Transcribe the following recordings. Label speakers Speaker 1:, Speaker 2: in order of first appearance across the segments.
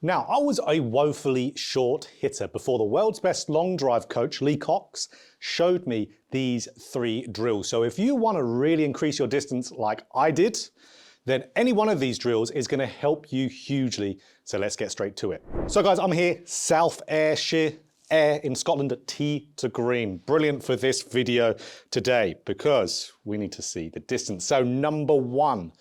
Speaker 1: Now, I was a woefully short hitter before the world's best long drive coach, Lee Cox, showed me these 3 drills. So if you want to really increase your distance like I did, then any one of these drills is going to help you hugely. So let's get straight to it. So guys, I'm here, South Ayrshire in Scotland at tee to green. Brilliant for this video today because we need to see the distance. So number 1,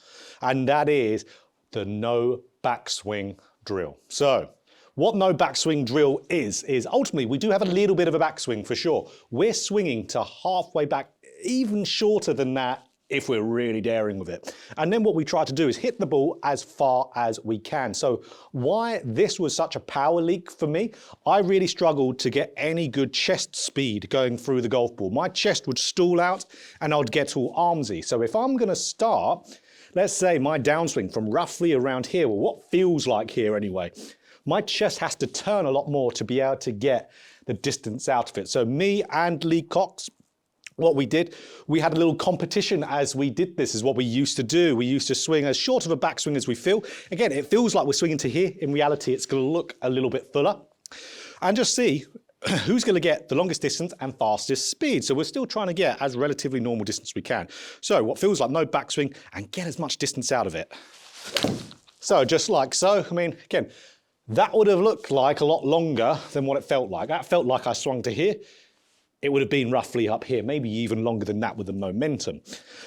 Speaker 1: and that is the no backswing drill. So what no backswing drill is ultimately we do have a little bit of a backswing for sure. We're swinging to halfway back, even shorter than that if we're really daring with it. And then what we try to do is hit the ball as far as we can. So why this was such a power leak for me, I really struggled to get any good chest speed going through the golf ball. My chest would stall out and I'd get all armsy. So if I'm going to start, let's say my downswing from roughly around here, well, what feels like here anyway, my chest has to turn a lot more to be able to get the distance out of it. So me and Lee Cox, what we did, we had a little competition as we did this, is what we used to do. We used to swing as short of a backswing as we feel. Again, it feels like we're swinging to here. In reality, it's going to look a little bit fuller. And just see who's going to get the longest distance and fastest speed. So we're still trying to get as relatively normal distance we can. So what feels like no backswing and get as much distance out of it. So just like so, I mean, again, that would have looked like a lot longer than what it felt like. That felt like I swung to here. It would have been roughly up here, maybe even longer than that with the momentum.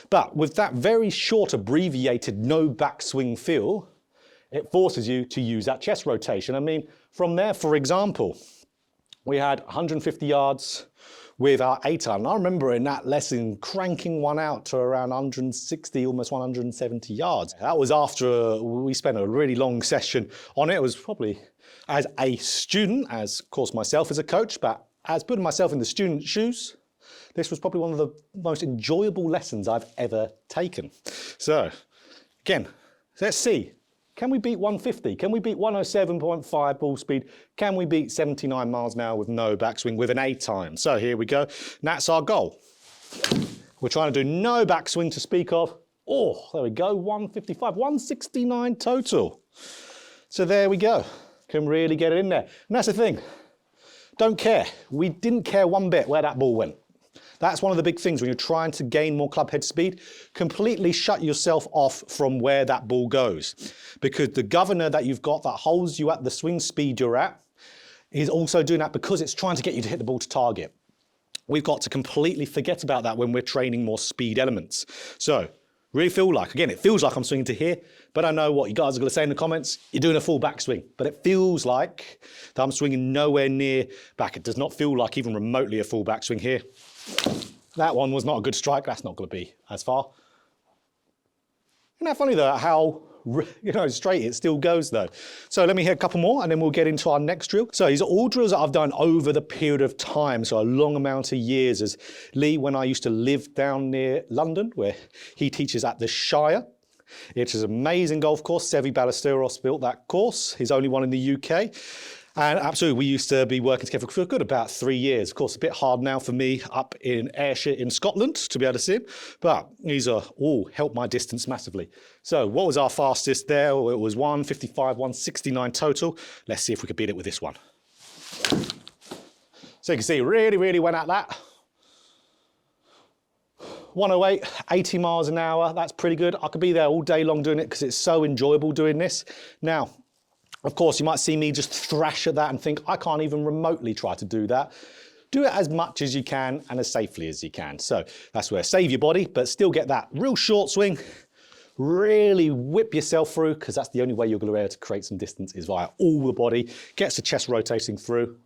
Speaker 1: But with that very short, abbreviated no backswing feel, it forces you to use that chest rotation. I mean, from there, for example, we had 150 yards with our 8-iron. I remember in that lesson cranking one out to around 160, almost 170 yards. That was after we spent a really long session on it. It was probably as a student, as of course myself as a coach, but as putting myself in the student shoes, this was probably one of the most enjoyable lessons I've ever taken. So again, let's see. Can we beat 150? Can we beat 107.5 ball speed? Can we beat 79 miles an hour with no backswing with an 8-iron? So here we go. And that's our goal. We're trying to do no backswing to speak of. Oh, there we go. 155, 169 total. So there we go. Can really get it in there. And that's the thing. Don't care. We didn't care one bit where that ball went. That's one of the big things when you're trying to gain more club head speed. Completely shut yourself off from where that ball goes. Because the governor that you've got that holds you at the swing speed you're at is also doing that because it's trying to get you to hit the ball to target. We've got to completely forget about that when we're training more speed elements. So really feel like, again, it feels like I'm swinging to here, but I know what you guys are going to say in the comments. You're doing a full backswing, but it feels like that I'm swinging nowhere near back. It does not feel like even remotely a full backswing here. That one was not a good strike. That's not going to be as far. Isn't that funny though, how straight it still goes though. So let me hit a couple more and then we'll get into our next drill. So these are all drills that I've done over the period of time, so a long amount of years. As Lee, when I used to live down near London, where he teaches at the Shire. It is an amazing golf course. Seve Ballesteros built that course. He's only one in the UK. And absolutely, we used to be working together for a good about 3 years. Of course, a bit hard now for me up in Ayrshire in Scotland to be able to see him, but these are all helped my distance massively. So what was our fastest there? Well, it was 155, 169 total. Let's see if we could beat it with this one. So you can see, really went at that. 108, 80 miles an hour. That's pretty good. I could be there all day long doing it because it's so enjoyable doing this. Now, of course, you might see me just thrash at that and think, I can't even remotely try to do that. Do it as much as you can and as safely as you can. So that's where save your body, but still get that real short swing. Really whip yourself through, because that's the only way you're going to be able to create some distance is via all the body. Gets the chest rotating through.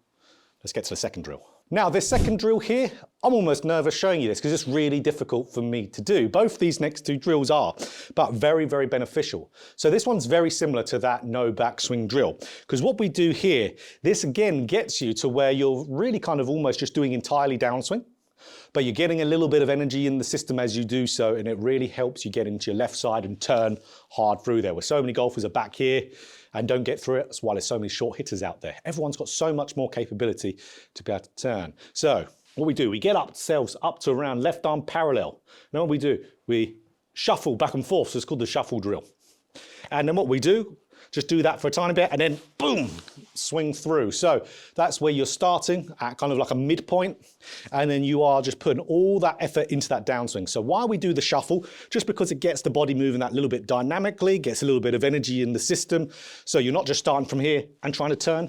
Speaker 1: Let's get to the second drill. Now this second drill here, I'm almost nervous showing you this because it's really difficult for me to do. Both these next 2 drills are, but very beneficial. So this one's very similar to that no backswing drill, because what we do here, this again gets you to where you're really kind of almost just doing entirely downswing, but you're getting a little bit of energy in the system as you do so, and it really helps you get into your left side and turn hard through there. Where so many golfers are back here and don't get through it, that's why there's so many short hitters out there. Everyone's got so much more capability to be able to turn. So what we do, we get ourselves up to around left arm parallel. Now what we do, we shuffle back and forth, so it's called the shuffle drill. And then what we do, Just do that for a tiny bit and then boom, swing through. So that's where you're starting at kind of like a midpoint, and then you are just putting all that effort into that downswing. So why we do the shuffle, just because it gets the body moving that little bit dynamically, gets a little bit of energy in the system. So you're not just starting from here and trying to turn,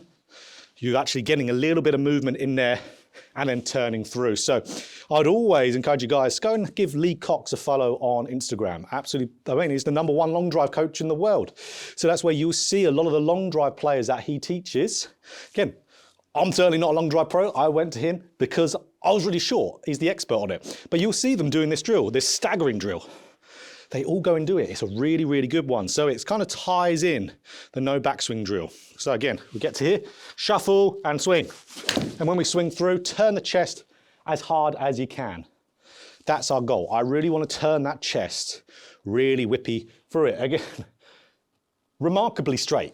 Speaker 1: you're actually getting a little bit of movement in there and then turning through. So I'd always encourage you guys, go and give Lee Cox a follow on Instagram. Absolutely, I mean, he's the #1 long drive coach in the world. So that's where you'll see a lot of the long drive players that he teaches. Again, I'm certainly not a long drive pro. I went to him because I was really short. He's the expert on it. But you'll see them doing this drill, this staggering drill. They all go and do it. It's a really, really good one. So it kind of ties in the no backswing drill. So again, we get to here, shuffle and swing. And when we swing through, turn the chest as hard as you can. That's our goal. I really want to turn that chest really whippy through it. Again, remarkably straight.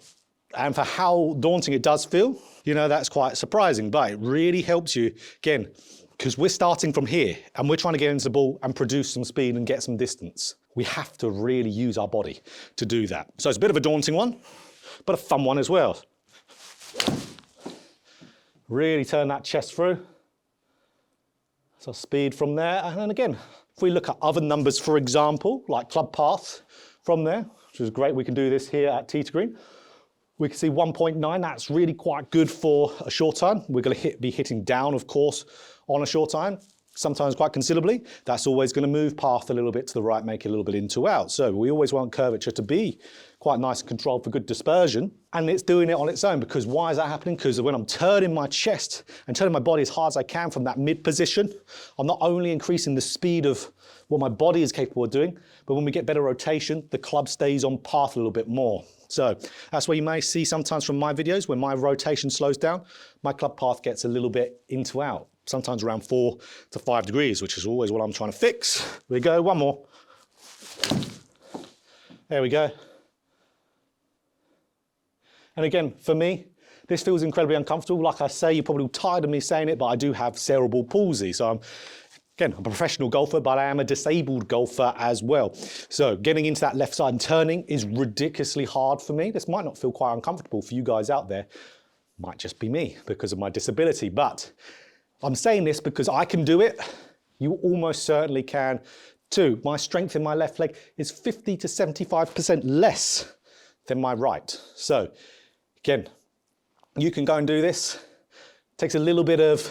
Speaker 1: And for how daunting it does feel, you know, that's quite surprising, but it really helps you, again, because we're starting from here and we're trying to get into the ball and produce some speed and get some distance. We have to really use our body to do that. So it's a bit of a daunting one, but a fun one as well. Really turn that chest through. So speed from there. And then again, if we look at other numbers, for example, like club path from there, which is great. We can do this here at tee to green. We can see 1.9, that's really quite good for a short iron. We're going to be hitting down, of course, on a short iron, sometimes quite considerably. That's always going to move path a little bit to the right, make it a little bit into out. So we always want curvature to be quite nice and controlled for good dispersion. And it's doing it on its own, because why is that happening? Because when I'm turning my chest and turning my body as hard as I can from that mid position, I'm not only increasing the speed of what my body is capable of doing, but when we get better rotation, the club stays on path a little bit more. So that's where you may see sometimes from my videos, when my rotation slows down, my club path gets a little bit into out, sometimes around 4 to 5 degrees, which is always what I'm trying to fix. Here we go, one more. There we go. And again, for me, this feels incredibly uncomfortable. Like I say, you're probably tired of me saying it, but I do have cerebral palsy. So I'm a professional golfer, but I am a disabled golfer as well. So getting into that left side and turning is ridiculously hard for me. This might not feel quite uncomfortable for you guys out there. Might just be me because of my disability. But I'm saying this because I can do it. You almost certainly can too. My strength in my left leg is 50 to 75% less than my right. So again, you can go and do this. It takes a little bit of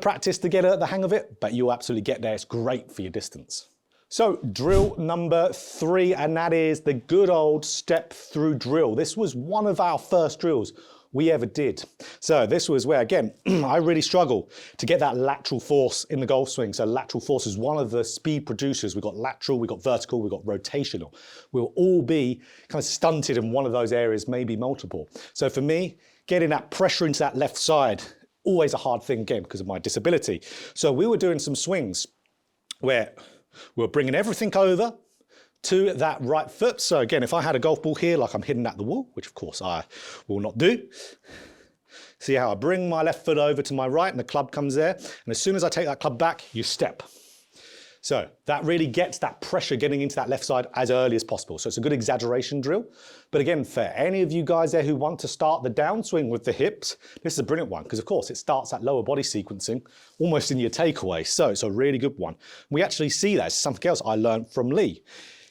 Speaker 1: practice to get the hang of it, but you'll absolutely get there. It's great for your distance. So drill number 3, and that is the good old step through drill. This was one of our first drills we ever did. So this was where, again, I really struggle to get that lateral force in the golf swing. So lateral force is one of the speed producers. We've got lateral, we've got vertical, we've got rotational. We'll all be kind of stunted in one of those areas, maybe multiple. So for me, getting that pressure into that left side, always a hard thing again because of my disability. So we were doing some swings where we were bringing everything over to that right foot. So again, if I had a golf ball here, like I'm hitting at the wall, which of course I will not do. See how I bring my left foot over to my right and the club comes there. And as soon as I take that club back, you step. So that really gets that pressure getting into that left side as early as possible. So it's a good exaggeration drill. But again, for any of you guys there who want to start the downswing with the hips, this is a brilliant one because of course it starts that lower body sequencing almost in your takeaway. So it's a really good one. We actually see that. It's something else I learned from Lee.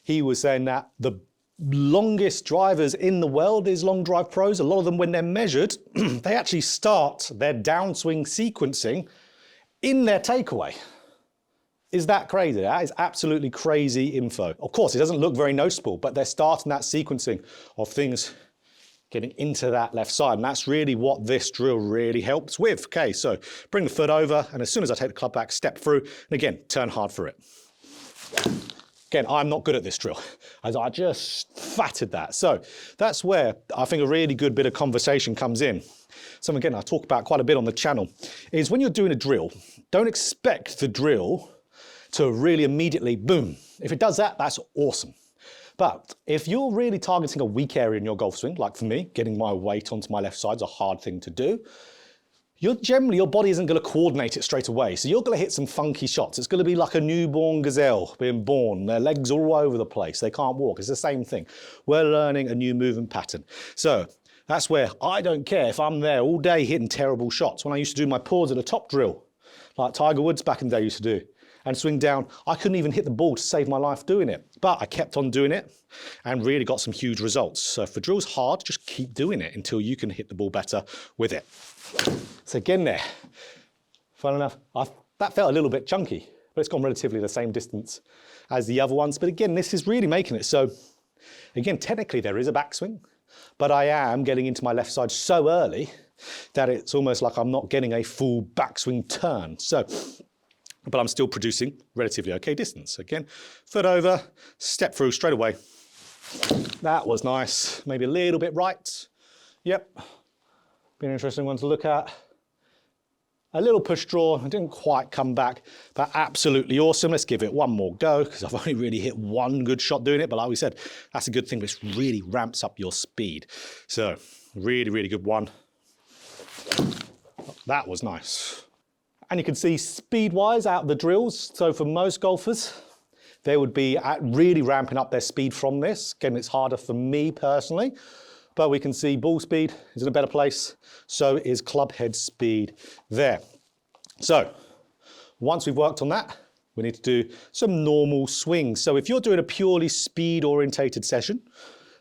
Speaker 1: He was saying that the longest drivers in the world is long drive pros. A lot of them, when they're measured, they actually start their downswing sequencing in their takeaway. Is that crazy? That is absolutely crazy info. Of course, it doesn't look very noticeable, but they're starting that sequencing of things getting into that left side. And that's really what this drill really helps with. Okay, so bring the foot over, and as soon as I take the club back, step through, and again, turn hard for it. Again, I'm not good at this drill, as I just fatted that. So that's where I think a really good bit of conversation comes in. So again, I talk about quite a bit on the channel, is when you're doing a drill, don't expect the drill to really immediately, boom. If it does that, that's awesome. But if you're really targeting a weak area in your golf swing, like for me, getting my weight onto my left side is a hard thing to do, generally, your body isn't going to coordinate it straight away. So you're going to hit some funky shots. It's going to be like a newborn gazelle being born. Their legs are all over the place. They can't walk. It's the same thing. We're learning a new movement pattern. So that's where I don't care if I'm there all day hitting terrible shots. When I used to do my pause at the top drill, like Tiger Woods back in the day used to do, and swing down, I couldn't even hit the ball to save my life doing it. But I kept on doing it and really got some huge results. So if the drill's hard, just keep doing it until you can hit the ball better with it. So again there, fun enough, that felt a little bit chunky, but it's gone relatively the same distance as the other ones. But again, this is really making it. So again, technically there is a backswing, but I am getting into my left side so early that it's almost like I'm not getting a full backswing turn. So, but I'm still producing relatively okay distance. Again, foot over, step through straight away. That was nice. Maybe a little bit right. Yep. Be an interesting one to look at. A little push draw. I didn't quite come back, but absolutely awesome. Let's give it one more go because I've only really hit one good shot doing it. But like we said, that's a good thing, but it really ramps up your speed. So really, really good one. That was nice. And you can see speed-wise out of the drills, so for most golfers, they would be really ramping up their speed from this. Again, it's harder for me personally, but we can see ball speed is in a better place, so is club head speed there. So once we've worked on that, we need to do some normal swings. So if you're doing a purely speed-orientated session,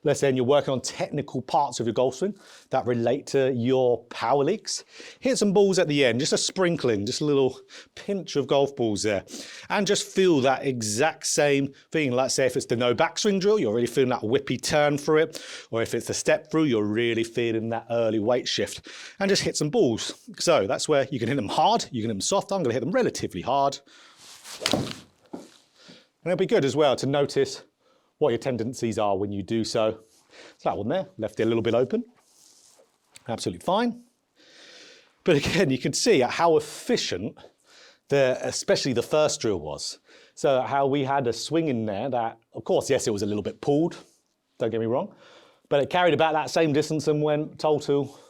Speaker 1: let's say you're working on technical parts of your golf swing that relate to your power leaks, hit some balls at the end, just a sprinkling, just a little pinch of golf balls there, and just feel that exact same thing. Let's say if it's the no backswing drill, you're really feeling that whippy turn through it, or if it's the step through, you're really feeling that early weight shift, and just hit some balls. So that's where you can hit them hard, you can hit them soft. I'm going to hit them relatively hard. And it'll be good as well to notice what your tendencies are when you do so. So that one there, left it a little bit open. Absolutely fine. But again, you can see how efficient, especially the first drill was. So how we had a swing in there that, of course, yes, it was a little bit pulled, don't get me wrong, but it carried about that same distance and went total,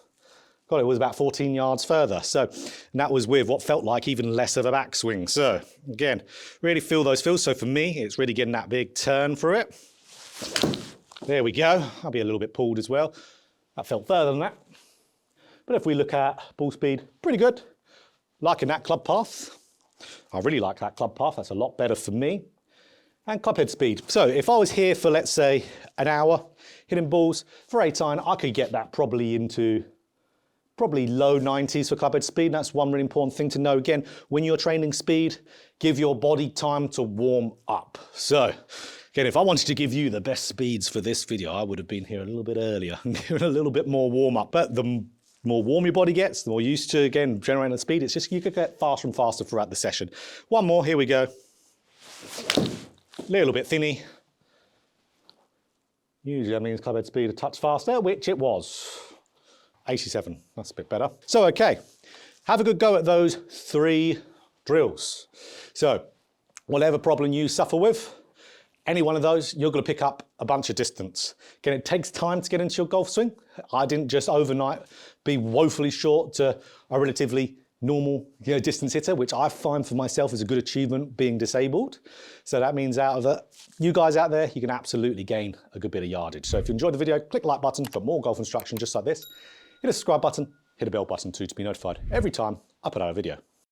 Speaker 1: God, it was about 14 yards further. So, and that was with what felt like even less of a backswing. So again, really feel those feels. So for me, it's really getting that big turn for it. There we go. I'll be a little bit pulled as well. That felt further than that. But if we look at ball speed, pretty good. Liking that club path. I really like that club path. That's a lot better for me. And club head speed. So if I was here for, let's say, an hour hitting balls for 8 iron, I could get that probably into low 90s for club head speed. That's one really important thing to know. Again, when you're training speed, give your body time to warm up. So again, if I wanted to give you the best speeds for this video, I would have been here a little bit earlier and given a little bit more warm up. But the more warm your body gets, the more used to, again, generating the speed, it's just you could get faster and faster throughout the session. One more, here we go. Little bit thinny. Usually that means club head speed a touch faster, which it was. 87, that's a bit better. So, okay, have a good go at those 3 drills. So, whatever problem you suffer with, any one of those, you're going to pick up a bunch of distance. Again, it takes time to get into your golf swing. I didn't just overnight be woefully short to a relatively normal distance hitter, which I find for myself is a good achievement being disabled. So that means out of it, you guys out there, you can absolutely gain a good bit of yardage. So if you enjoyed the video, click the like button for more golf instruction just like this. Hit the subscribe button, hit the bell button too to be notified every time I put out a video.